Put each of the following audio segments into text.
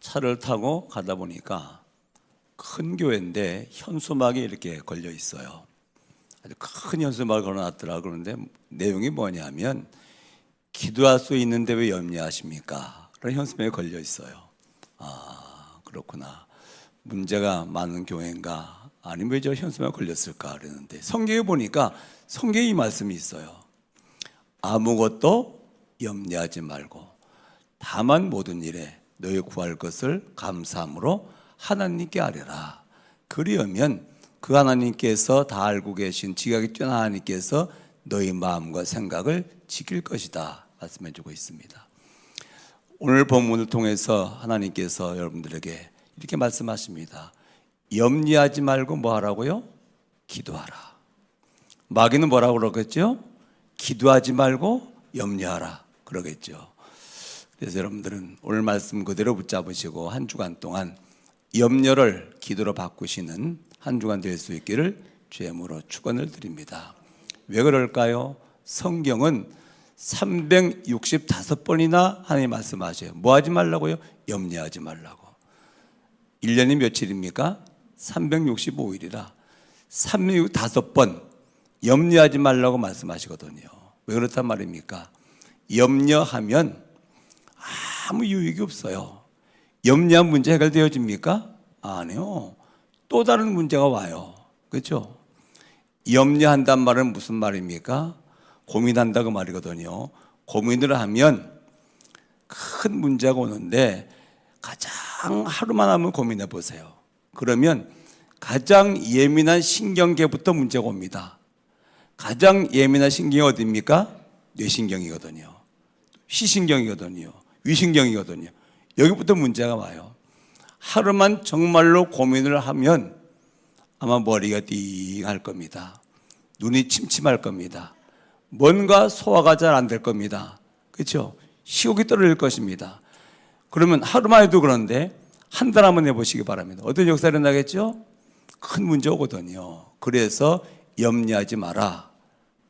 차를 타고 가다 보니까 큰 교회인데 현수막이 이렇게 걸려 있어요. 아주 큰 현수막을 걸어놨더라. 그런데 내용이 뭐냐면 기도할 수 있는데 왜 염려하십니까? 그런 현수막이 걸려 있어요. 아, 그렇구나. 문제가 많은 교회인가? 아니면 왜 저 현수막이 걸렸을까? 그랬는데 성경에 보니까 성경에 이 말씀이 있어요. 아무것도 염려하지 말고 다만 모든 일에 너희 구할 것을 감사함으로 하나님께 아뢰라. 그리하면 그 하나님께서 다 알고 계신 지각이 뛰어난 하나님께서 너희 마음과 생각을 지킬 것이다 말씀해 주고 있습니다. 오늘 본문을 통해서 하나님께서 여러분들에게 이렇게 말씀하십니다. 염려하지 말고 뭐 하라고요? 기도하라. 마귀는 뭐라고 그러겠죠? 기도하지 말고 염려하라 그러겠죠. 그래서 여러분들은 오늘 말씀 그대로 붙잡으시고 한 주간 동안 염려를 기도로 바꾸시는 한 주간 될 수 있기를 주의 이름으로 축원을 드립니다. 왜 그럴까요? 성경은 365번이나 하나님 말씀하셔요. 뭐 하지 말라고요? 염려하지 말라고. 1년이 며칠입니까? 365일이라 365번 염려하지 말라고 말씀하시거든요. 왜 그렇단 말입니까? 염려하면 아무 유익이 없어요. 염려한 문제 해결되어집니까? 아니요. 또 다른 문제가 와요. 그렇죠? 염려한단 말은 무슨 말입니까? 고민한다 그 말이거든요. 고민을 하면 큰 문제가 오는데 가장 하루만 하면 고민해 보세요. 그러면 가장 예민한 신경계부터 문제가 옵니다. 가장 예민한 신경이 어디입니까? 뇌신경이거든요. 시신경이거든요. 위신경이거든요. 여기부터 문제가 와요. 하루만 정말로 고민을 하면 아마 머리가 띵할 겁니다. 눈이 침침할 겁니다. 뭔가 소화가 잘 안 될 겁니다. 그렇죠? 식욕이 떨어질 것입니다. 그러면 하루만 해도 그런데 한 달 한번 해보시기 바랍니다. 어떤 역사가 일어나겠죠? 큰 문제 오거든요. 그래서 염려하지 마라.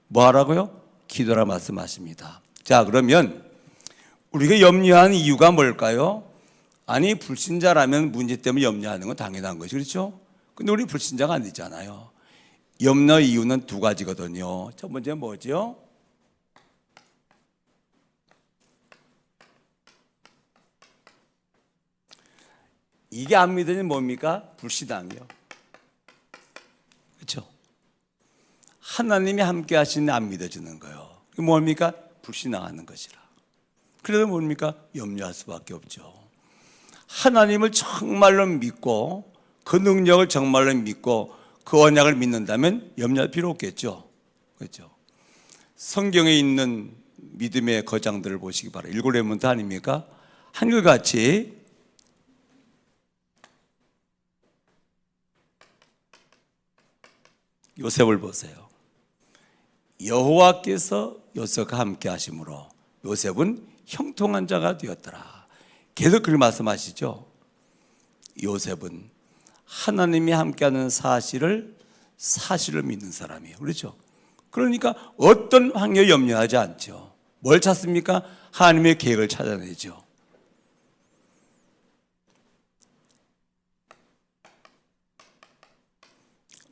뭐 하라고요? 기도라 말씀하십니다. 자, 그러면 우리가 염려하는 이유가 뭘까요? 아니, 불신자라면 문제 때문에 염려하는 건 당연한 것이 그렇죠? 근데 우리 불신자가 아니잖아요. 염려 이유는 두 가지거든요. 첫 번째 뭐죠? 이게 안 믿으면 뭡니까? 불신앙이요. 그렇죠? 하나님이 함께 하시는 안 믿어지는 거예요. 그게 뭡니까? 불신앙하는 것이라. 그래서 뭡니까? 염려할 수밖에 없죠. 하나님을 정말로 믿고 그 능력을 정말로 믿고 그 언약을 믿는다면 염려할 필요 없겠죠. 그렇죠? 성경에 있는 믿음의 거장들을 보시기 바랍니다. 일곱 레몬트 아닙니까? 한결같이 요셉을 보세요. 여호와께서 요셉과 함께 하심으로 요셉은 형통한 자가 되었더라. 계속 그렇게 말씀하시죠. 요셉은 하나님이 함께하는 사실을 믿는 사람이에요. 그렇죠? 그러니까 어떤 환경에 염려하지 않죠. 뭘 찾습니까? 하나님의 계획을 찾아내죠.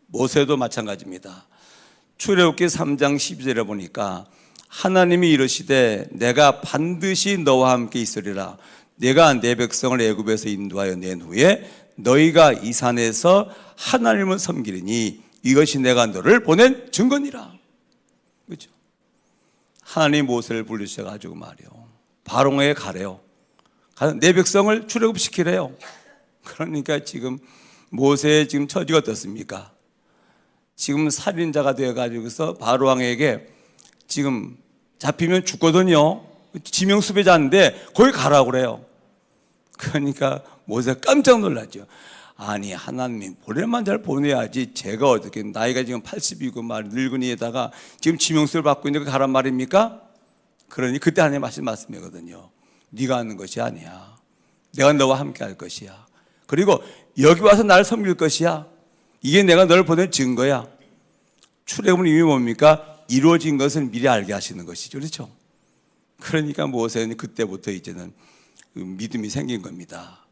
모세도 마찬가지입니다. 출애굽기 3장 12절에 보니까 하나님이 이르시되 내가 반드시 너와 함께 있으리라. 내가 내 백성을 애굽에서 인도하여 낸 후에 너희가 이 산에서 하나님을 섬기리니 이것이 내가 너를 보낸 증거니라. 그렇죠? 하나님 모세를 부르셔가지고 말이요. 바로에게 가래요. 내 백성을 출애굽시키래요. 그러니까 지금 모세의 지금 처지가 어떻습니까? 지금 살인자가 되어가지고서 바로 왕에게 지금 잡히면 죽거든요. 지명 수배자인데 거기 가라고 그래요. 그러니까 모세가 깜짝 놀랐죠. 아니, 하나님 보낼만 잘 보내야지 제가 어떻게 나이가 지금 80이고 말 늙은이에다가 지금 지명수를 받고 있는 거 가란 말입니까? 그러니 그때 하나님 하신 말씀이거든요. 네가 하는 것이 아니야. 내가 너와 함께 할 것이야. 그리고 여기 와서 나를 섬길 것이야. 이게 내가 너를 보낸 증거야. 출애굽은 이미 뭡니까? 이루어진 것을 미리 알게 하시는 것이죠. 그렇죠? 그러니까 모세는 그때부터 이제는 믿음이 생긴 겁니다.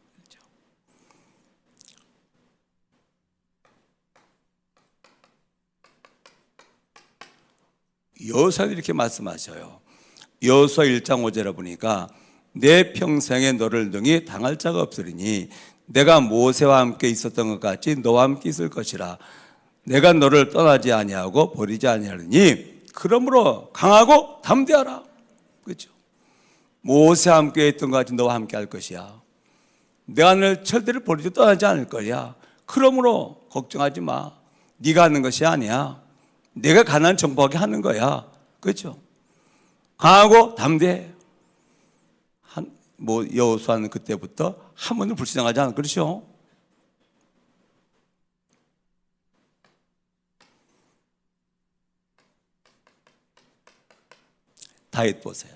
여호수아도 이렇게 말씀하셔요. 여호수아 1장 5절에 보니까 내 평생에 너를 능히 당할 자가 없으리니 내가 모세와 함께 있었던 것 같이 너와 함께 있을 것이라. 내가 너를 떠나지 아니하고 버리지 아니하리니 그러므로 강하고 담대하라. 그렇죠? 모세와 함께 있던 것 같이 너와 함께 할 것이야. 내가 너를 절대로 버리지 떠나지 않을 거야. 그러므로 걱정하지 마. 네가 하는 것이 아니야. 내가 가나안 정복하게 하는 거야. 그렇죠? 강하고 담대해. 여호수아는 그때부터 한 번도 불신앙하지 않아. 그렇죠? 다윗 보세요.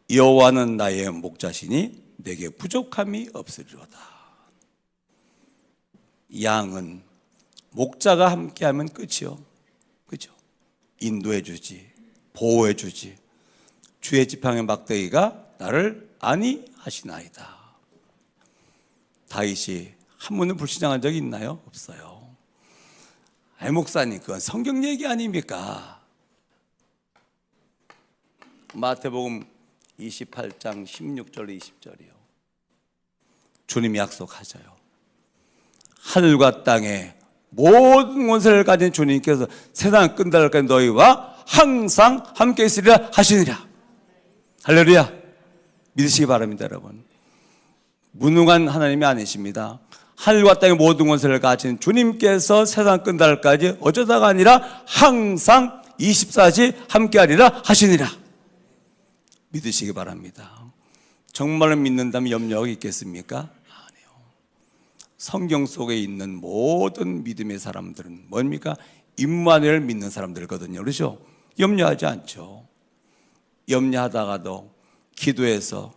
여호와는 나의 목자시니 내게 부족함이 없으리로다. 양은 목자가 함께하면 끝이요. 그렇죠? 인도해 주지, 보호해 주지. 주의 지팡이 막대기가 나를 안위하시나이다. 다윗이 한 번은 불신앙한 적이 있나요? 없어요. 목사님, 그건 성경 얘기 아닙니까? 마태복음 28장 16절 20절이요. 주님이 약속하셔요. 하늘과 땅에 모든 권세를 가진 주님께서 세상 끝날까지 너희와 항상 함께 있으리라 하시니라. 할렐루야. 믿으시기 바랍니다, 여러분. 무능한 하나님이 아니십니다. 하늘과 땅의 모든 권세를 가진 주님께서 세상 끝날까지 어쩌다가 아니라 항상 24시 함께하리라 하시니라. 믿으시기 바랍니다. 정말로 믿는다면 염려가 있겠습니까? 아니요. 성경 속에 있는 모든 믿음의 사람들은 뭡니까? 임마누엘을 믿는 사람들이거든요. 그렇죠? 염려하지 않죠. 염려하다가도 기도해서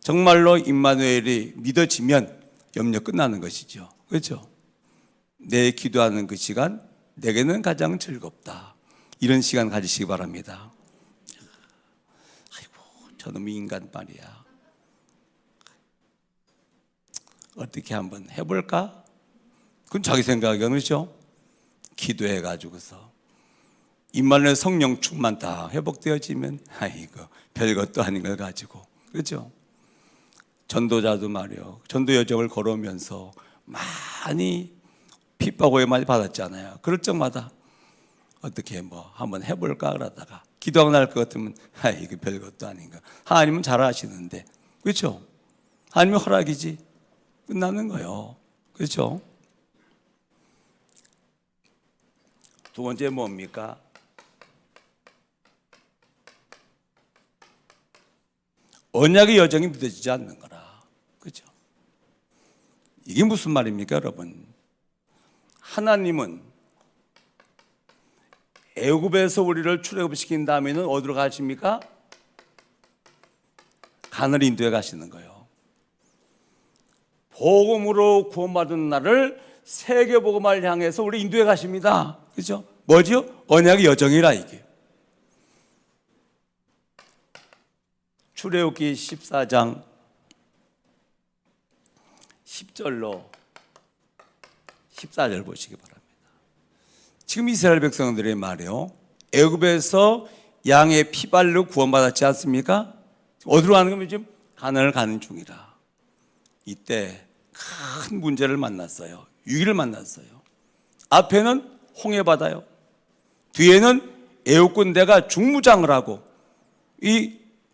정말로 임마누엘이 믿어지면 염려 끝나는 것이죠. 그렇죠? 내 기도하는 그 시간 내게는 가장 즐겁다. 이런 시간 가지시기 바랍니다. 아이고, 저놈의 인간 말이야. 어떻게 한번 해볼까? 그건 자기 생각이야. 그렇죠? 기도해가지고서 임마누엘 성령 충만 다 회복되어지면 아이고 별것도 아닌 걸 가지고. 그렇죠? 전도자도 말이요. 전도 여정을 걸어오면서 많이 핍박을 많이 받았잖아요. 그럴 적마다 어떻게 한번 해볼까 그러다가 기도하고 날 것 같으면 이거 별것도 아닌가. 하나님은 잘 아시는데. 그렇죠? 하나님의 허락이지. 끝나는 거예요. 그렇죠? 두 번째 뭡니까? 언약의 여정이 믿어지지 않는 거라. 그렇죠? 이게 무슨 말입니까, 여러분? 하나님은 애굽에서 우리를 출애굽시킨 다음에는 어디로 가십니까? 가나안 인도에 가시는 거예요. 복음으로 구원받은 나를 세계 복음을 향해서 우리 인도에 가십니다. 그렇죠? 뭐지요? 언약의 여정이라 이게. 출애굽기 14장 10절로 14절 보시기 바랍니다. 지금 이스라엘 백성들의 말이요. 애굽에서 양의 피발로 구원받았지 않습니까? 어디로 가는 거면 지금 가나안을 가는 중이라. 이때 큰 문제를 만났어요. 위기를 만났어요. 앞에는 홍해바다요. 뒤에는 애국 군대가 중무장을 하고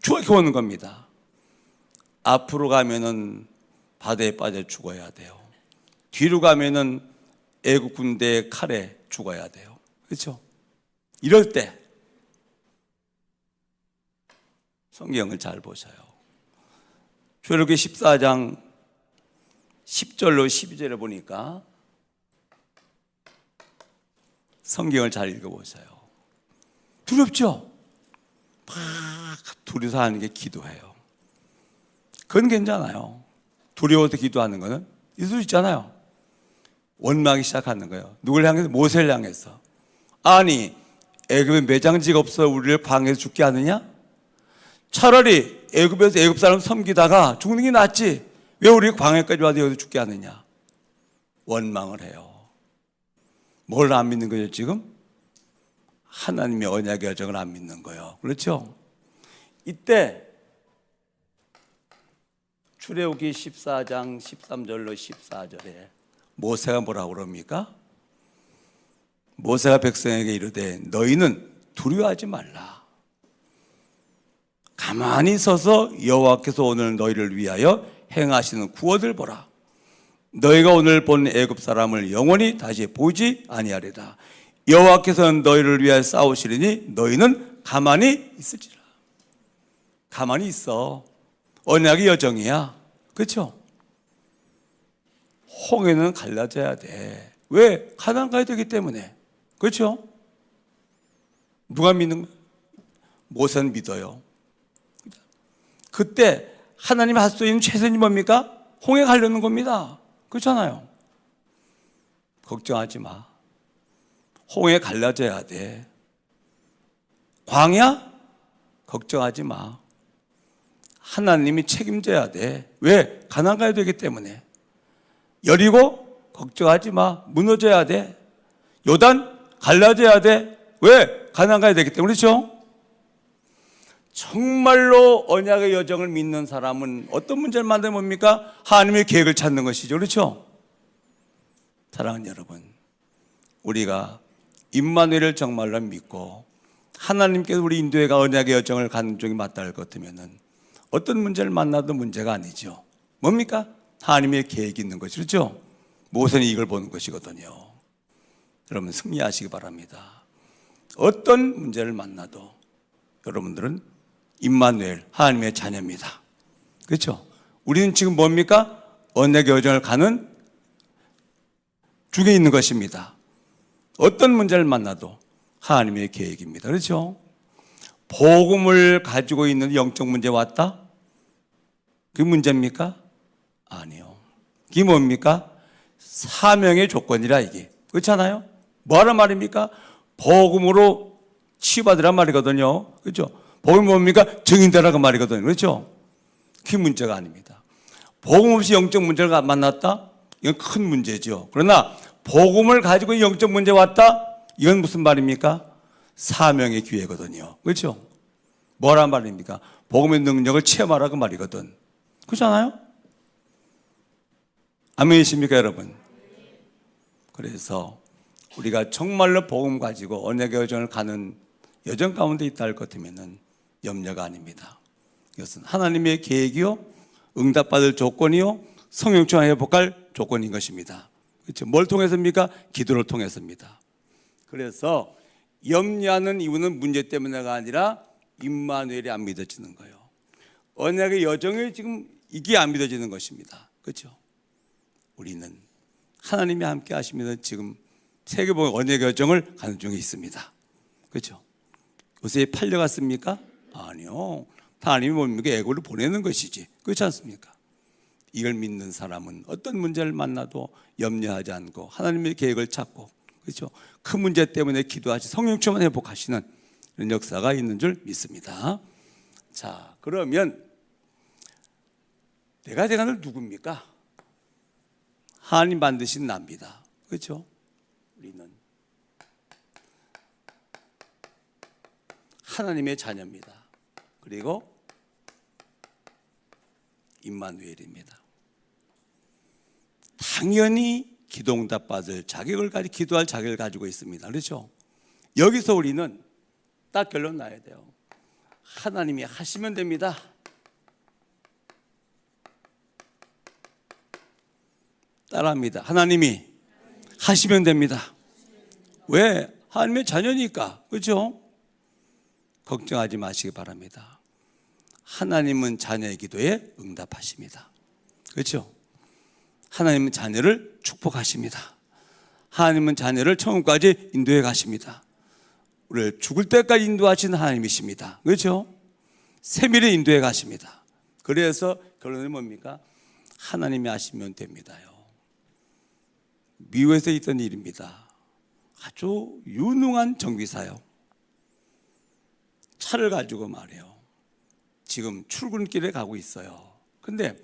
추격해 오는 겁니다. 앞으로 가면은 바다에 빠져 죽어야 돼요. 뒤로 가면은 애국 군대의 칼에 죽어야 돼요. 그렇죠? 이럴 때 성경을 잘 보셔요. 출애굽기 14장 10절로 12절에 보니까 성경을 잘 읽어보세요. 두렵죠? 막 둘이서 하는 게 기도해요. 그건 괜찮아요. 두려워서 기도하는 거는 있을 수 있잖아요. 원망이 시작하는 거예요. 누굴 향해서? 모세를 향해서. 아니 애굽에 매장지가 없어 우리를 광야에서 죽게 하느냐? 차라리 애굽에서 애굽 사람 섬기다가 죽는 게 낫지 왜 우리 광야까지 와서 여기서 죽게 하느냐? 원망을 해요. 뭘 안 믿는 거죠 지금? 하나님의 언약의 여정을 안 믿는 거예요. 그렇죠? 이때 출애굽기 14장 13절로 14절에 모세가 뭐라고 그럽니까? 모세가 백성에게 이르되 너희는 두려워하지 말라. 가만히 서서 여호와께서 오늘 너희를 위하여 행하시는 구원을 보라. 너희가 오늘 본 애굽 사람을 영원히 다시 보지 아니하리라. 여호와께서는 너희를 위하여 싸우시리니 너희는 가만히 있으리라. 가만히 있어. 언약의 여정이야. 그렇죠? 홍해는 갈라져야 돼. 왜? 가나안 가야 되기 때문에. 그렇죠? 누가 믿는 거야? 모세는 믿어요. 그때 하나님이 할 수 있는 최선이 뭡니까? 홍해 가려는 겁니다. 그렇잖아요. 걱정하지 마. 홍해 갈라져야 돼. 광야? 걱정하지 마. 하나님이 책임져야 돼. 왜? 가나안 가야 되기 때문에. 여리고? 걱정하지 마. 무너져야 돼. 요단? 갈라져야 돼. 왜? 가나안 가야 되기 때문에. 그렇죠? 정말로 언약의 여정을 믿는 사람은 어떤 문제를 만들면 뭡니까? 하나님의 계획을 찾는 것이죠. 그렇죠? 사랑하는 여러분, 우리가 임마누엘을 정말로 믿고 하나님께서 우리 인도해가 언약의 여정을 가는 쪽이 맞다할 것 같으면은 어떤 문제를 만나도 문제가 아니죠. 뭡니까? 하나님의 계획이 있는 것이. 그렇죠? 모세는 이걸 보는 것이거든요. 여러분 승리하시기 바랍니다. 어떤 문제를 만나도 여러분들은 임마누엘 하나님의 자녀입니다. 그렇죠? 우리는 지금 뭡니까? 언약의 여정을 가는 중에 있는 것입니다. 어떤 문제를 만나도 하나님의 계획입니다. 그렇죠? 복음을 가지고 있는 영적 문제 왔다? 그게 문제입니까? 아니요. 그게 뭡니까? 사명의 조건이라 이게. 그렇잖아요? 뭐하란 말입니까? 복음으로 치유받으란 말이거든요. 그렇죠? 복음이 뭡니까? 증인되라고 말이거든요. 그렇죠? 그게 문제가 아닙니다. 복음 없이 영적 문제를 만났다? 이건 큰 문제죠. 그러나 복음을 가지고 영적 문제 왔다? 이건 무슨 말입니까? 사명의 기회거든요. 그렇죠? 뭐란 말입니까? 복음의 능력을 체험하라고 말이거든. 그렇잖아요? 아멘이십니까 여러분? 그래서 우리가 정말로 복음 가지고 언약의 여정을 가는 여정 가운데 있다 할 것 같으면 염려가 아닙니다. 이것은 하나님의 계획이요, 응답받을 조건이요, 성령충만 회복할 조건인 것입니다. 그렇죠? 뭘 통해서입니까? 기도를 통해서입니다. 그래서 염려하는 이유는 문제 때문에가 아니라 임마누엘이 안 믿어지는 거예요. 언약의 여정이 지금 이게 안 믿어지는 것입니다. 그렇죠? 우리는 하나님이 함께 하시면 지금 세계복음 언약의 여정을 가는 중에 있습니다. 그렇죠? 요새 팔려갔습니까? 아니요. 하나님이 뭡니까? 애고를 보내는 것이지. 그렇지 않습니까? 이걸 믿는 사람은 어떤 문제를 만나도 염려하지 않고 하나님의 계획을 찾고, 그렇죠? 그 문제 때문에 기도하시 성령충만 회복하시는 이런 역사가 있는 줄 믿습니다. 자, 그러면 내가 대간을 누굽니까? 하나님 만드신 나입니다. 그렇죠? 우리는 하나님의 자녀입니다. 그리고 임마누엘입니다. 당연히 기도응답 받을 자격을 가지고 기도할 자격을 가지고 있습니다. 그렇죠? 여기서 우리는 딱 결론 나야 돼요. 하나님이 하시면 됩니다. 따라합니다. 하나님이 하시면 됩니다. 왜? 하나님의 자녀니까. 그렇죠? 걱정하지 마시기 바랍니다. 하나님은 자녀의 기도에 응답하십니다. 그렇죠? 하나님은 자녀를 축복하십니다. 하나님은 자녀를 천국까지 인도해 가십니다. 우리를 죽을 때까지 인도하시는 하나님이십니다. 그렇죠? 세밀히 인도해 가십니다. 그래서 결론은 뭡니까? 하나님이 하시면 됩니다요. 미국에서 있던 일입니다. 아주 유능한 정비사요. 차를 가지고 말이에요. 지금 출근길에 가고 있어요. 근데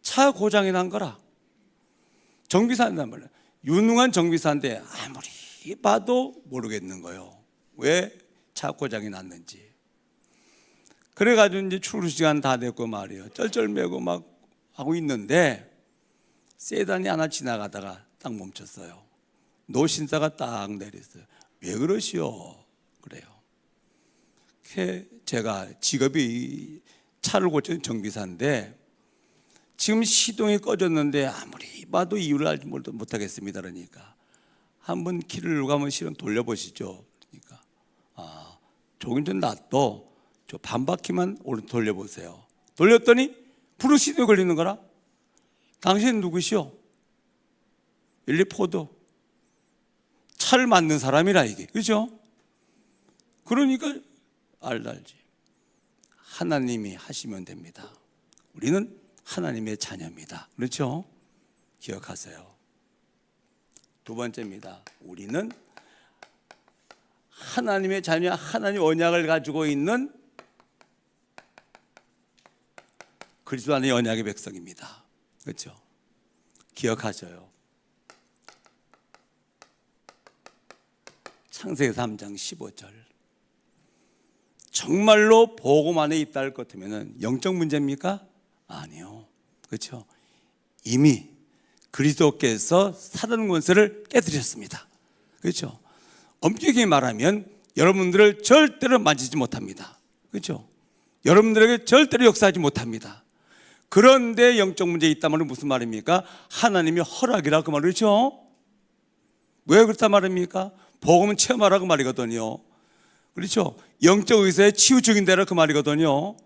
차 고장이 난 거라. 정비사인단 말이에요. 유능한 정비사인데 아무리 봐도 모르겠는 거예요. 왜 차 고장이 났는지. 그래가지고 이제 출근 시간 다 됐고 말이에요. 쩔쩔매고 막 하고 있는데 세단이 하나 지나가다가 딱 멈췄어요. 노신사가 딱 내렸어요. 왜 그러시오? 그래요. 제가 직업이 차를 고치는 정비사인데 지금 시동이 꺼졌는데 아무리 봐도 이유를 알지 못하겠습니다. 그러니까 한번 키를 누가 한번 실은 돌려보시죠. 그러니까 조금 전 놔둬 저 반바퀴만 오른 돌려보세요. 돌렸더니 브루 시동이 걸리는 거라. 당신 누구시오? 일리포드 차를 만든 사람이라 이게, 그죠? 그러니까 알지. 하나님이 하시면 됩니다. 우리는 하나님의 자녀입니다. 그렇죠? 기억하세요. 두 번째입니다. 우리는 하나님의 자녀, 하나님 언약을 가지고 있는 그리스도 안의 언약의 백성입니다. 그렇죠? 기억하셔요. 창세기 3장 15절. 정말로 복음 안에 있다 할 것 같으면 영적 문제입니까? 아니요. 그렇죠? 이미 그리스도께서 사단 권세를 깨뜨렸습니다. 그렇죠? 엄격히 말하면 여러분들을 절대로 만지지 못합니다. 그렇죠? 여러분들에게 절대로 역사하지 못합니다. 그런데 영적 문제에 있단 말은 무슨 말입니까? 하나님의 허락이라 그 말이죠. 왜 그렇단 말입니까? 복음은 체험하라고 말이거든요. 그렇죠? 영적 의사에 치유적인 데라 그 말이거든요.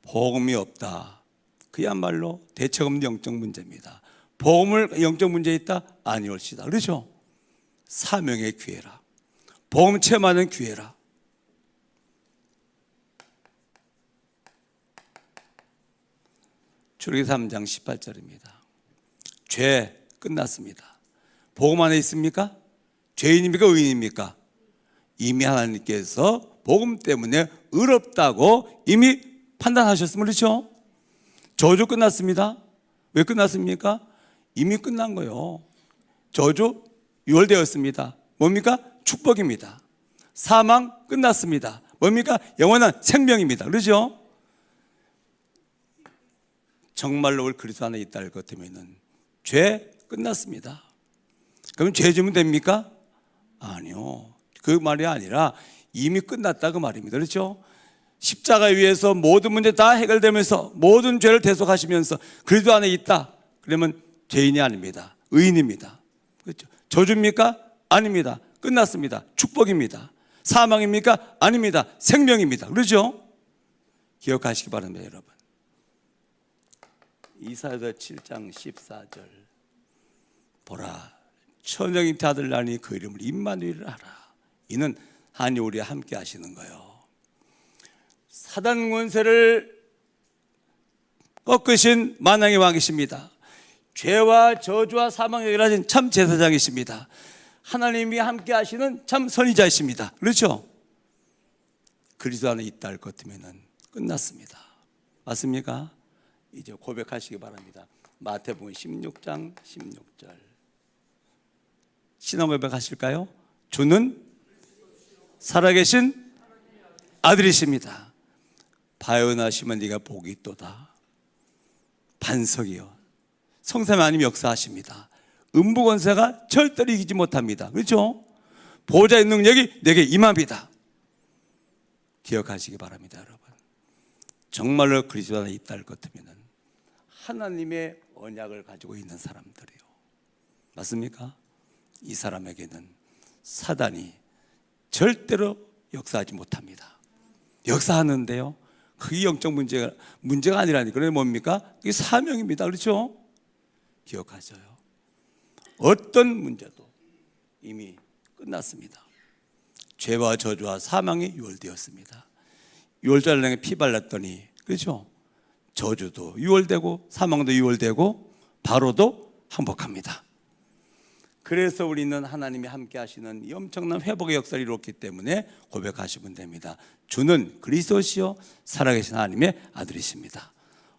복음이 없다. 그야말로 대책 없는 영적 문제입니다. 복음을 영적 문제에 있다? 아니올시다. 그렇죠? 사명의 기회라. 복음 체험하는 기회라. 출애굽기 3장 18절입니다. 죄 끝났습니다. 복음 안에 있습니까? 죄인입니까? 의인입니까? 이미 하나님께서 복음 때문에 의롭다고 이미 판단하셨으면 그렇죠? 저주 끝났습니다. 왜 끝났습니까? 이미 끝난 거예요. 저주 유월되었습니다. 뭡니까? 축복입니다. 사망 끝났습니다. 뭡니까? 영원한 생명입니다. 그렇죠? 정말로 우리 그리스도 안에 있다 할 것 같으면 죄 끝났습니다. 그럼 죄 지으면 됩니까? 아니요. 그 말이 아니라 이미 끝났다 그 말입니다. 그렇죠? 십자가 위에서 모든 문제 다 해결되면서 모든 죄를 대속하시면서 그리스도 안에 있다. 그러면 죄인이 아닙니다. 의인입니다. 그렇죠? 저주입니까? 아닙니다. 끝났습니다. 축복입니다. 사망입니까? 아닙니다. 생명입니다. 그렇죠? 기억하시기 바랍니다, 여러분. 이사야서 7장 14절. 보라, 천정인 아들 나니 그 이름을 임마누엘을 하라. 이는 하나님 우리와 함께 하시는 거예요. 사단 권세를 꺾으신 만왕의 왕이십니다. 죄와 저주와 사망을 해결하신 참 제사장이십니다. 하나님이 함께 하시는 참 선지자이십니다. 그렇죠? 그리스도 안에 있다 할 것 같으면 끝났습니다. 맞습니까? 이제 고백하시기 바랍니다. 마태복음 16장 16절. 신앙 고백하실까요? 주는 살아계신 아들이십니다. 바요나시면 네가 복이 있도다. 반석이요. 성삼위 하나님 역사하십니다. 음부권세가 절대로 이기지 못합니다. 그렇죠? 보호자의 능력이 내게 임합니다. 기억하시기 바랍니다, 여러분. 정말로 그리스도 안에 있다 할 것 같으면 하나님의 언약을 가지고 있는 사람들이요. 맞습니까? 이 사람에게는 사단이 절대로 역사하지 못합니다. 역사하는데요, 그게 영적 문제가 아니라니까. 그게 뭡니까? 그게 사명입니다. 그렇죠? 기억하셔요. 어떤 문제도 이미 끝났습니다. 죄와 저주와 사망이 유월되었습니다. 유월절량에 피 발랐더니, 그렇죠? 저주도 유월되고 사망도 유월되고 바로도 항복합니다. 그래서 우리는 하나님이 함께 하시는 이 엄청난 회복의 역사를 이뤘기 때문에 고백하시면 됩니다. 주는 그리스도시요 살아계신 하나님의 아들이십니다.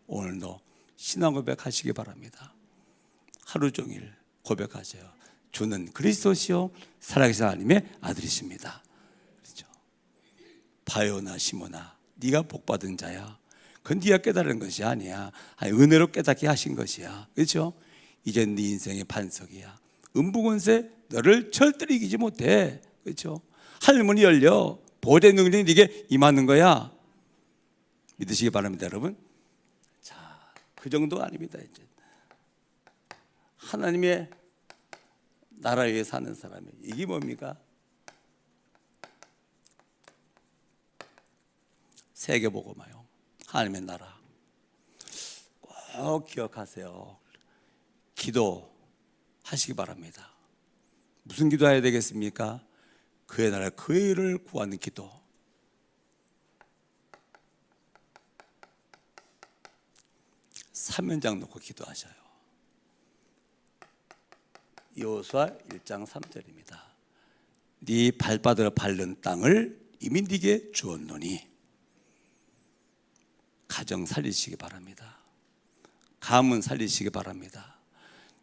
오늘도 신앙 고백하시기 바랍니다. 하루 종일 고백하세요. 주는 그리스도시요 살아계신 하나님의 아들이십니다. 그렇죠? 바요나 시모나, 네가 복받은 자야. 그건 네가 깨달은 것이 아니야. 아니, 은혜로 깨닫게 하신 것이야. 그렇죠? 이제 네 인생의 반석이야. 음부권세 너를 절대로 이기지 못해. 그렇죠? 하늘문이 열려 보호대 능력이 네게 임하는 거야. 믿으시기 바랍니다, 여러분. 자, 그 정도 아닙니다. 이제 하나님의 나라 위에 사는 사람이 이게 뭡니까? 세계복음화요. 하나님의 나라 꼭 기억하세요. 기도하시기 바랍니다. 무슨 기도해야 되겠습니까? 그의 나라 그의 일을 구하는 기도. 사면장 놓고 기도하셔요. 여호수아 1장 3절입니다. 네 발바닥을 밟는 땅을 이미 네게 주었노니. 가정 살리시기 바랍니다. 가문 살리시기 바랍니다.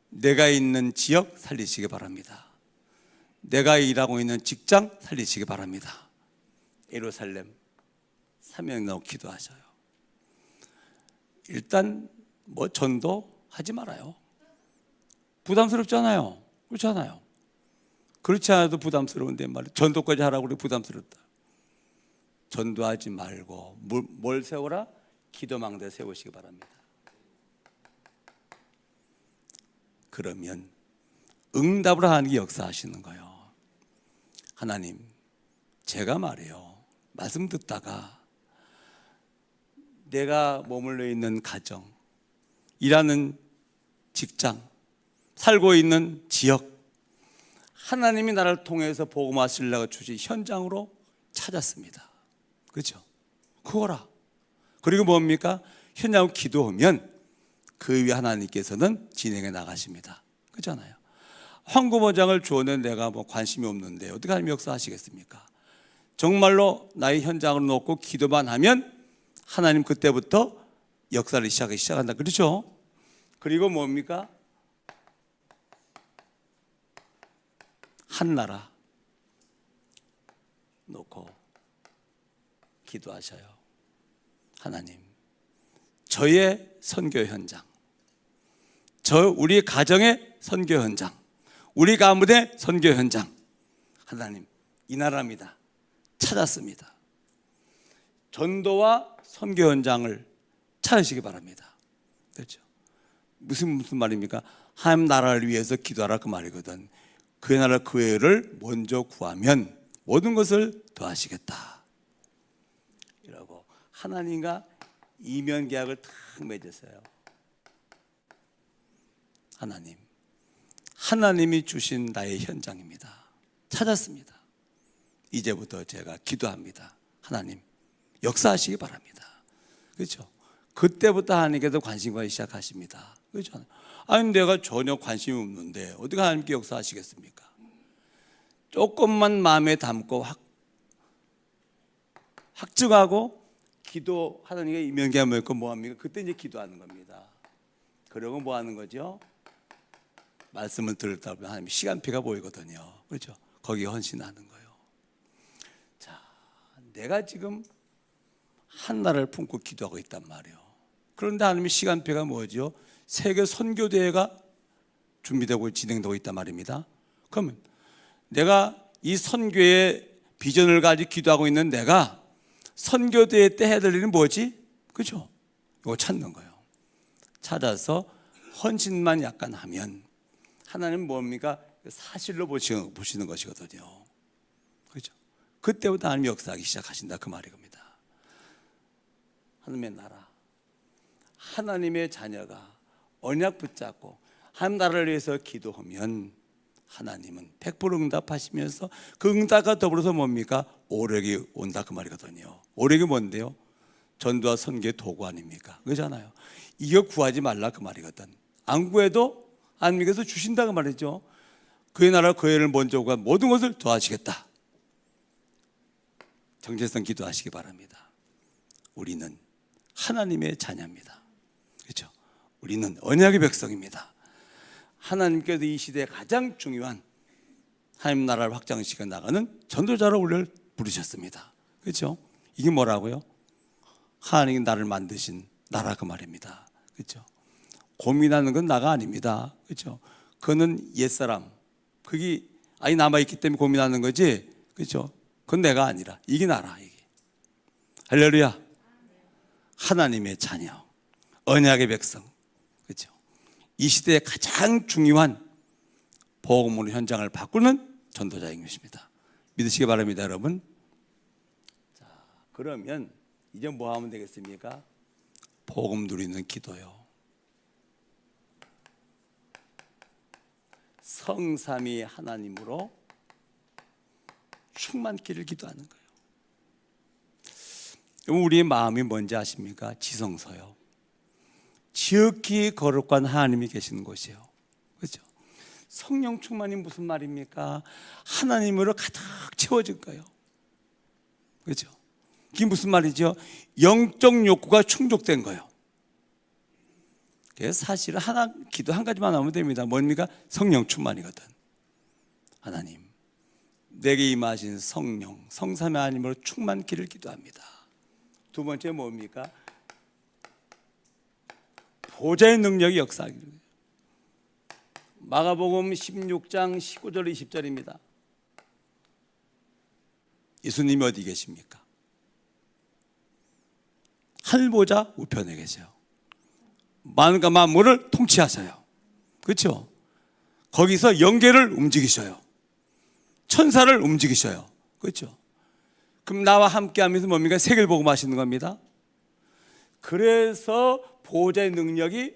내가 있는 지역 살리시기 바랍니다. 내가 일하고 있는 직장 살리시기 바랍니다. 예루살렘 사명 놓고 기도하셔요. 일단 뭐 전도하지 말아요. 부담스럽잖아요. 그렇잖아요. 그렇지 않아도 부담스러운데 말이에요. 전도까지 하라고 그래 부담스럽다. 전도하지 말고 뭘 세워라? 기도망대 세우시기 바랍니다. 그러면 응답을 하는 게 역사하시는 거예요. 하나님, 제가 말이에요. 말씀 듣다가 내가 머물러 있는 가정, 일하는 직장, 살고 있는 지역, 하나님이 나를 통해서 복음하시려고 주신 현장으로 찾았습니다. 그렇죠? 그거라. 그리고 뭡니까? 현장으로 기도하면 그 위에 하나님께서는 진행해 나가십니다. 그렇잖아요. 황금어장을 주어낸 내가 뭐 관심이 없는데 어떻게 하나님 역사하시겠습니까? 정말로 나의 현장으로 놓고 기도만 하면 하나님 그때부터 역사를 시작한다. 그렇죠? 그리고 뭡니까? 한 나라 놓고 기도하셔요. 하나님, 저의 선교 현장, 우리 가정의 선교 현장, 우리 가문의 선교 현장, 하나님 이 나라입니다. 찾았습니다. 전도와 선교 현장을 찾으시기 바랍니다. 그렇죠? 무슨 말입니까? 하나님 나라를 위해서 기도하라 그 말이거든. 그의 나라 그의 의를 먼저 구하면 모든 것을 더하시겠다. 이라고 하나님과 이면 계약을 탁 맺으세요. 하나님이 주신 나의 현장입니다. 찾았습니다. 이제부터 제가 기도합니다. 하나님 역사하시기 바랍니다. 그렇죠? 그때부터 하나님께서 관심과 시작하십니다. 그렇죠? 아니 내가 전혀 관심이 없는데 어떻게 하나님께 역사하시겠습니까? 조금만 마음에 담고 확증하고 기도하는 게 이면계약 맺고 뭐합니까? 그때 이제 기도하는 겁니다. 그러고 뭐 하는 거죠? 말씀을 들었다 보면 하나님 시간표가 보이거든요. 그렇죠? 거기에 헌신하는 거예요. 자, 내가 지금 한 나라를 품고 기도하고 있단 말이에요. 그런데 하나님의 시간표가 뭐죠? 세계 선교대회가 준비되고 진행되고 있단 말입니다. 그러면 내가 이 선교의 비전을 가지고 기도하고 있는 내가 선교대회 때 해야 될 일은 뭐지? 그렇죠? 이거 찾는 거예요. 찾아서 헌신만 약간 하면 하나님은 뭡니까? 사실로 보시는 것이거든요. 그렇죠? 그때부터 하나님이 역사하기 시작하신다 그 말이 겁니다. 하나님의 나라, 하나님의 자녀가 언약 붙잡고 하나님 나라를 위해서 기도하면 하나님은 100% 응답하시면서 그 응답과 더불어서 뭡니까? 오력이 온다 그 말이거든요. 오력이 뭔데요? 전도와 선교의 도구 아닙니까? 그러잖아요. 이거 구하지 말라 그 말이거든. 안 구해도 하나님께서 주신다 그 말이죠. 그의 나라 그의 일을 먼저 구한 모든 것을 도와주시겠다. 정체성 기도하시기 바랍니다. 우리는 하나님의 자녀입니다. 그렇죠? 우리는 언약의 백성입니다. 하나님께서 이 시대에 가장 중요한 하나님 나라를 확장시켜 나가는 전도자로 우리를 부르셨습니다. 그렇죠? 이게 뭐라고요? 하나님이 나를 만드신 나라 그 말입니다. 그렇죠? 고민하는 건 나가 아닙니다. 그렇죠? 그는 옛사람, 그게 아니 남아있기 때문에 고민하는 거지. 그렇죠? 그건 내가 아니라 이게 나라. 이게. 할렐루야. 하나님의 자녀, 언약의 백성. 그렇죠? 이 시대에 가장 중요한 복음으로 현장을 바꾸는 전도자인 것입니다. 믿으시기 바랍니다, 여러분. 자, 그러면 이제 뭐 하면 되겠습니까? 복음 누리는 기도요. 성삼위 하나님으로 충만기를 기도하는 거예요. 우리의 마음이 뭔지 아십니까? 지성소요. 지극히 거룩한 하나님이 계시는 곳이에요. 그렇죠? 성령 충만이 무슨 말입니까? 하나님으로 가득 채워진 거예요. 그렇죠? 이게 무슨 말이죠? 영적 욕구가 충족된 거예요. 그래서 사실은 하나 기도 한 가지만 하면 됩니다. 뭡니까? 성령 충만이거든. 하나님, 내게 임하신 성령, 성삼위 하나님으로 충만기를 기도합니다. 두 번째 뭡니까? 보좌의 능력이 역사하기를. 마가복음 16장 19절 20절입니다. 예수님이 어디 계십니까? 하늘보좌 우편에 계세요. 만과 만물을 통치하셔요. 그렇죠? 거기서 영계를 움직이셔요. 천사를 움직이셔요. 그렇죠? 그럼 나와 함께 하면서 뭡니까? 세계를 보고 마시는 겁니다. 그래서 보호자의 능력이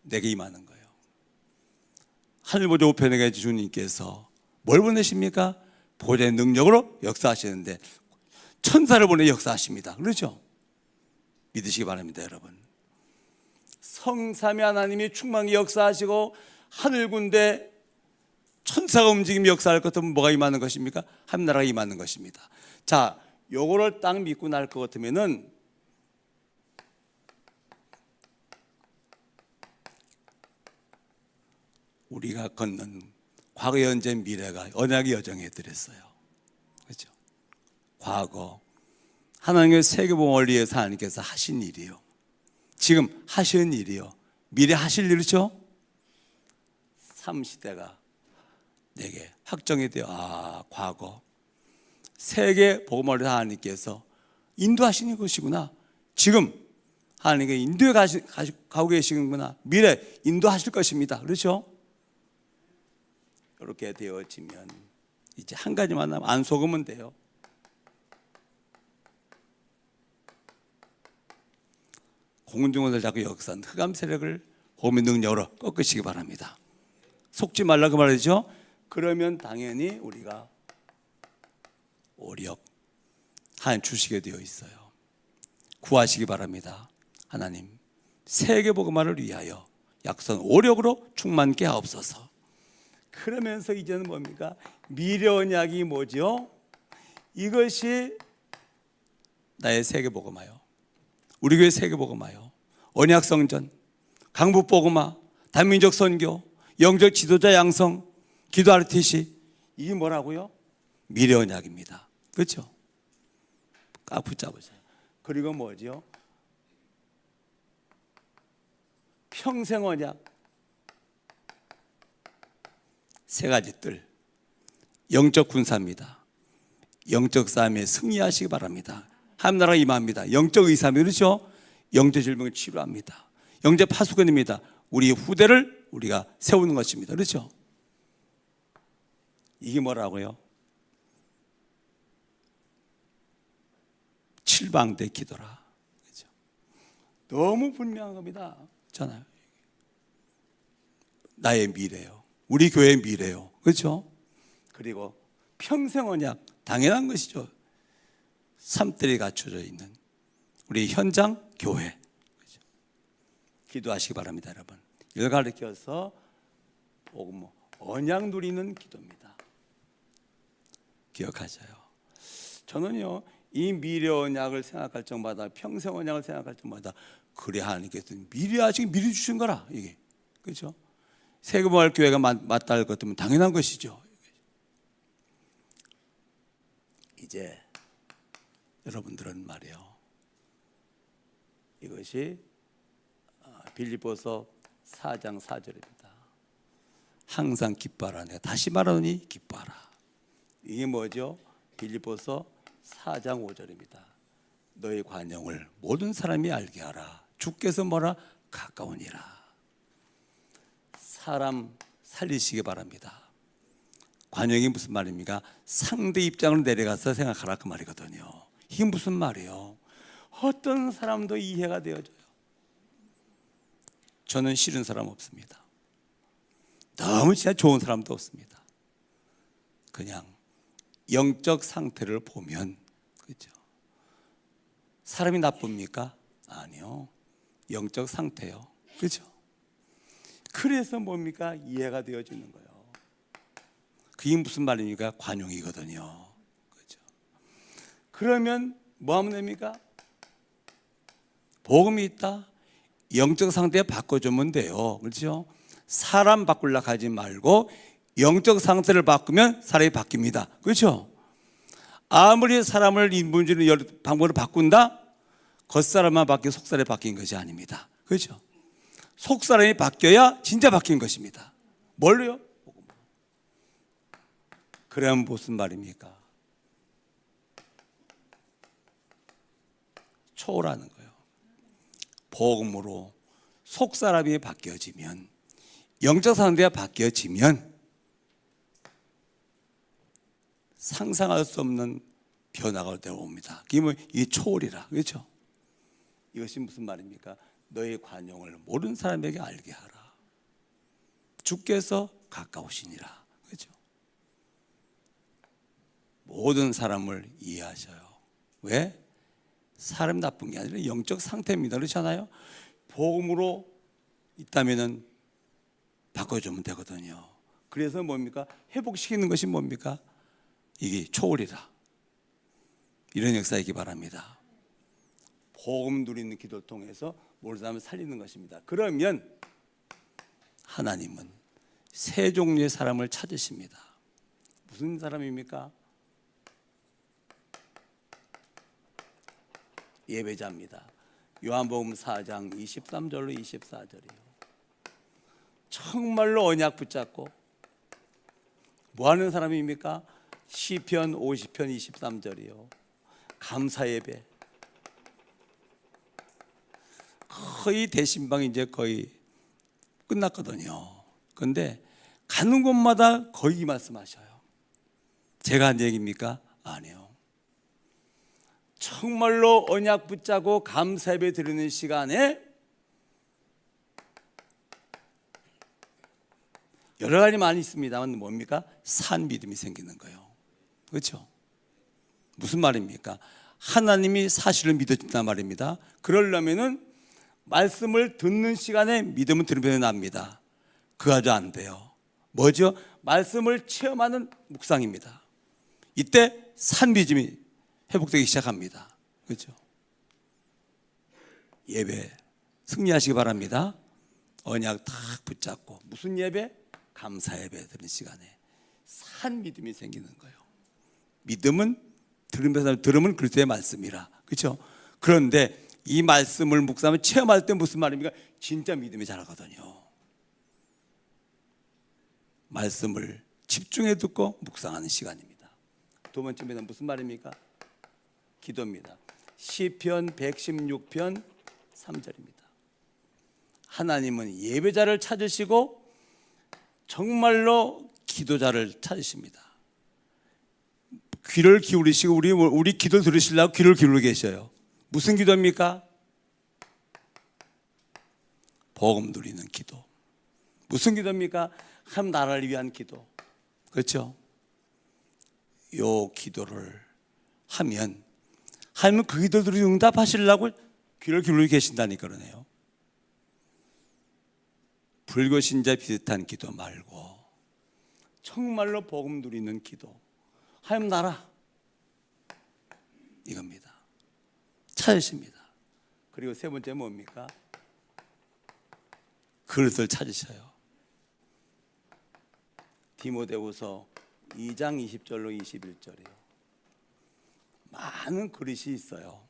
내게 임하는 거예요. 하늘보좌 우편에 계신 주님께서 뭘 보내십니까? 보호자의 능력으로 역사하시는데 천사를 보내 역사하십니다. 그렇죠? 믿으시기 바랍니다, 여러분. 성삼위 하나님이 충만히 역사하시고 하늘 군대 천사가 움직이며 역사할 것 같으면 뭐가 임하는 것입니까? 하나라가 임하는 것입니다. 자, 요거를 딱 믿고 날 것 같으면은 우리가 걷는 과거, 현재, 미래가 언약의 여정에 들었어요. 그렇죠? 과거 하나님의 세계복음을 위해서 하나님께서 하신 일이요. 지금 하시는 일이요. 미래 하실 일이죠. 3시대가 내게 확정이 되어 과거 세계 복음을 하나님께서 인도하시는 것이구나. 지금 하나님께 인도에 가고 계시는구나. 미래 인도하실 것입니다. 그렇죠? 이렇게 되어지면 이제 한 가지만 하면 안 속으면 돼요. 공중을 잡고 역사한 흑암 세력을 복음의 능력으로 꺾으시기 바랍니다. 속지 말라 그 말이죠. 그러면 당연히 우리가 오력 하나님 주시게 되어 있어요. 구하시기 바랍니다. 하나님 세계 복음화를 위하여 약선 오력으로 충만케 하옵소서. 그러면서 이제는 뭡니까? 미래 언약이 뭐죠? 이것이 나의 세계 복음화요. 우리 교회 세계 복음화요. 언약 성전, 강북 복음화, 단민족 선교, 영적 지도자 양성, 기도 RTC, 이게 뭐라고요? 미래 언약입니다. 그렇죠? 꽉 붙잡으세요. 그리고 뭐죠? 평생 언약. 세 가지 뜰. 영적 군사입니다. 영적 싸움에 승리하시기 바랍니다. 하나님 임합니다. 영적 의사입니다. 그렇죠? 영적 질병을 치료합니다. 영적 파수꾼입니다. 우리 후대를 우리가 세우는 것입니다. 그렇죠? 이게 뭐라고요? 칠방대 기도라. 그렇죠? 너무 분명한 겁니다. 있잖아요. 나의 미래요. 우리 교회의 미래요. 그렇죠? 그리고 평생 언약 당연한 것이죠. 삶들이 갖춰져 있는 우리 현장 교회. 그렇죠? 기도하시기 바랍니다, 여러분. 이걸 가르쳐서 복음 언약 누리는 기도입니다. 기억하셔요. 저는요 이 미래 언약을 생각할 적마다 평생 언약을 생각할 적마다 그래 하나님께서 미리 아직 미리 주신 거라 이게 그렇죠? 세금할 교회가 맞다 할 것 같으면 당연한 것이죠. 이제 여러분들은 말이요, 이것이 빌립보서 4장 4절입니다. 항상 기뻐하라. 내가 다시 말하노니 기뻐하라. 이게 뭐죠? 빌립보서 4장 5절입니다. 너의 관용을 모든 사람이 알게 하라. 주께서 뭐라? 가까우니라. 사람 살리시기 바랍니다. 관용이 무슨 말입니까? 상대 입장으로 내려가서 생각하라 그 말이거든요. 이게 무슨 말이에요? 어떤 사람도 이해가 되어져요. 저는 싫은 사람 없습니다. 너무 진짜 좋은 사람도 없습니다. 그냥 영적 상태를 보면, 그렇죠? 사람이 나쁩니까? 아니요. 영적 상태요. 그렇죠? 그래서 뭡니까? 이해가 되어지는 거예요. 그게 무슨 말입니까? 관용이거든요. 그렇죠? 그러면 뭐 하면 됩니까? 복음이 있다. 영적 상태에 바꿔주면 돼요. 그렇죠? 사람 바꾸려고 하지 말고 영적 상태를 바꾸면 사람이 바뀝니다. 그렇죠? 아무리 사람을 인본주의 여러 방법으로 바꾼다? 겉사람만 바뀌고 속사람이 바뀐 것이 아닙니다. 그렇죠? 속사람이 바뀌어야 진짜 바뀐 것입니다. 뭘로요? 그러면 무슨 말입니까? 초라는 거예요. 복음으로 속사람이 바뀌어지면, 영적 상태가 바뀌어지면 상상할 수 없는 변화가 되어옵니다. 그게 뭐 이게 초월이라. 그렇죠? 이것이 무슨 말입니까? 너의 관용을 모든 사람에게 알게 하라. 주께서 가까우시니라. 그렇죠? 모든 사람을 이해하셔요. 왜? 사람 나쁜 게 아니라 영적 상태입니다. 그렇잖아요? 복음으로 있다면은 바꿔주면 되거든요. 그래서 뭡니까? 회복시키는 것이 뭡니까? 이게 초월이라. 이런 역사 있기 바랍니다. 복음 누리는 기도를 통해서 모든 사람을 살리는 것입니다. 그러면 하나님은 세 종류의 사람을 찾으십니다. 무슨 사람입니까? 예배자입니다. 요한복음 4장 23절로 24절이요. 정말로 언약 붙잡고 뭐 하는 사람입니까? 시편 50편 23절이요. 감사 예배. 거의 대신방 이제 거의 끝났거든요. 그런데 가는 곳마다 거의 이 말씀하셔요. 제가 한 얘기입니까? 아니요. 정말로 언약 붙잡고 감사 예배 드리는 시간에 여러 가지 많이 있습니다만 뭡니까? 산 믿음이 생기는 거예요. 그렇죠? 무슨 말입니까? 하나님이 사실을 믿어준단 말입니다. 그러려면은 말씀을 듣는 시간에 믿음은 들으면 납니다. 그거 안 돼요. 뭐죠? 말씀을 체험하는 묵상입니다. 이때 산 믿음이 회복되기 시작합니다. 그렇죠? 예배 승리하시기 바랍니다. 언약 딱 붙잡고 무슨 예배? 감사 예배 드리는 시간에 산 믿음이 생기는 거예요. 믿음은 들으면 그리스도의 말씀이라. 그렇죠? 그런데 이 말씀을 묵상하면 체험할 때 무슨 말입니까? 진짜 믿음이 자라거든요. 말씀을 집중해 듣고 묵상하는 시간입니다. 두 번째는 무슨 말입니까? 기도입니다. 시편 116편 3절입니다. 하나님은 예배자를 찾으시고 정말로 기도자를 찾으십니다. 귀를 기울이시고 우리 기도 들으시려고 귀를 기울이고 계셔요. 무슨 기도입니까? 복음 누리는 기도. 무슨 기도입니까? 한 나라를 위한 기도. 그렇죠? 요 기도를 하면 하나님은 그 기도들을 응답하시려고 귀를 기울이고 계신다니까 그러네요. 불교신자 비슷한 기도 말고 정말로 복음 누리는 기도. 하나님 나라 이겁니다. 찾으십니다. 그리고 세 번째 뭡니까? 그릇을 찾으셔요. 디모데후서 2장 20절로 21절이에요. 많은 그릇이 있어요.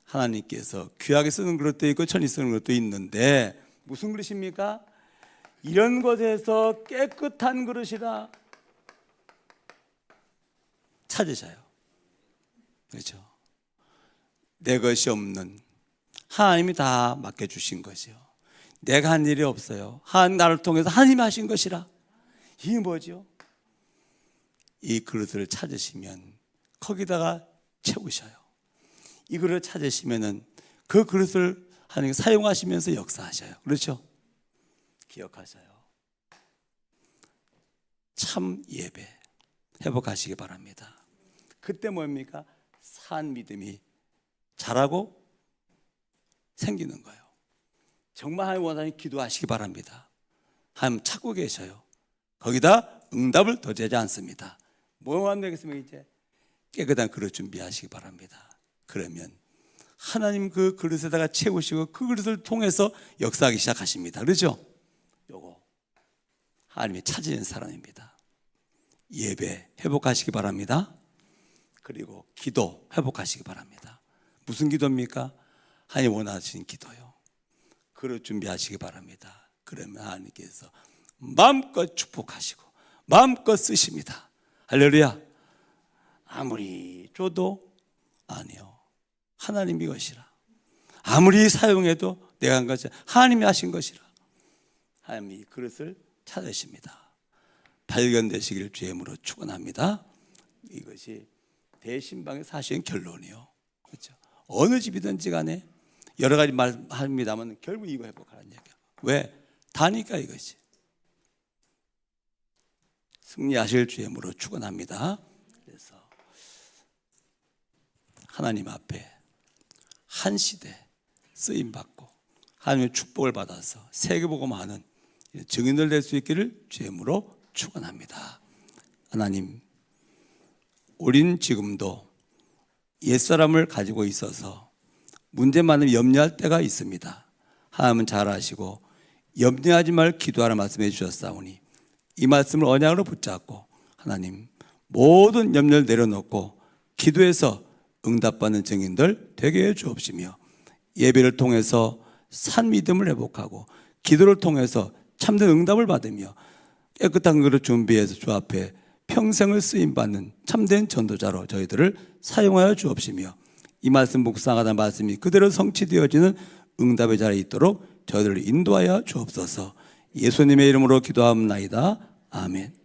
하나님께서 귀하게 쓰는 그릇도 있고 천히 쓰는 그릇도 있는데 무슨 그릇입니까? 이런 것에서 깨끗한 그릇이라 찾으셔요. 그렇죠? 내 것이 없는 하나님이 다 맡겨주신 것이요. 내가 한 일이 없어요. 하나님 나를 통해서 하나님이 하신 것이라. 이게 뭐죠? 이 그릇을 찾으시면 거기다가 채우셔요. 이 그릇을 찾으시면은 그 그릇을 하나님 사용하시면서 역사하셔요. 그렇죠? 기억하셔요. 참 예배 회복하시기 바랍니다. 그때 뭡니까? 산 믿음이 자라고 생기는 거예요. 정말 하나님 원하는 기도하시기 바랍니다. 하나님 찾고 계셔요. 거기다 응답을 더재지 않습니다. 뭐 하면 되겠습니까? 이제 깨끗한 그릇 준비하시기 바랍니다. 그러면 하나님 그 그릇에다가 채우시고 그 그릇을 통해서 역사하기 시작하십니다. 그렇죠? 요거 하나님이 찾으는 사람입니다. 예배 회복하시기 바랍니다. 그리고 기도 회복하시기 바랍니다. 무슨 기도입니까? 하나님 원하시는 기도요. 그릇 준비하시기 바랍니다. 그러면 하나님께서 마음껏 축복하시고 마음껏 쓰십니다. 할렐루야. 아무리 줘도 아니요, 하나님이 것이라. 아무리 사용해도 내가 한 것이 하나님이 하신 것이라. 하나님이 그릇을 찾으십니다. 발견되시기를 주의 이름으로 축원합니다. 이것이 대신방의 사실은 결론이요. 그렇죠? 어느 집이든지 간에 여러 가지 말합니다만 결국 이거 회복하라는 얘기야. 왜? 다니까 이것이. 승리하실 주의 이름으로 축원합니다. 그래서 하나님 앞에 한 시대 쓰임 받고 하나님의 축복을 받아서 세계복음하는 증인들 될 수 있기를 주의 이름으로 축원합니다. 하나님, 우린 지금도 옛사람을 가지고 있어서 문제 많으면 염려할 때가 있습니다. 하나님은 잘 아시고 염려하지 말 기도하라 말씀해 주셨사오니 이 말씀을 언약으로 붙잡고 하나님 모든 염려를 내려놓고 기도해서 응답받는 증인들 되게 해 주옵시며 예배를 통해서 산 믿음을 회복하고 기도를 통해서 참된 응답을 받으며 깨끗한 그릇 준비해서 주 앞에 평생을 쓰임받는 참된 전도자로 저희들을 사용하여 주옵시며 이 말씀 묵상하다 말씀이 그대로 성취되어지는 응답의 자리에 있도록 저희들을 인도하여 주옵소서. 예수님의 이름으로 기도하옵나이다. 아멘.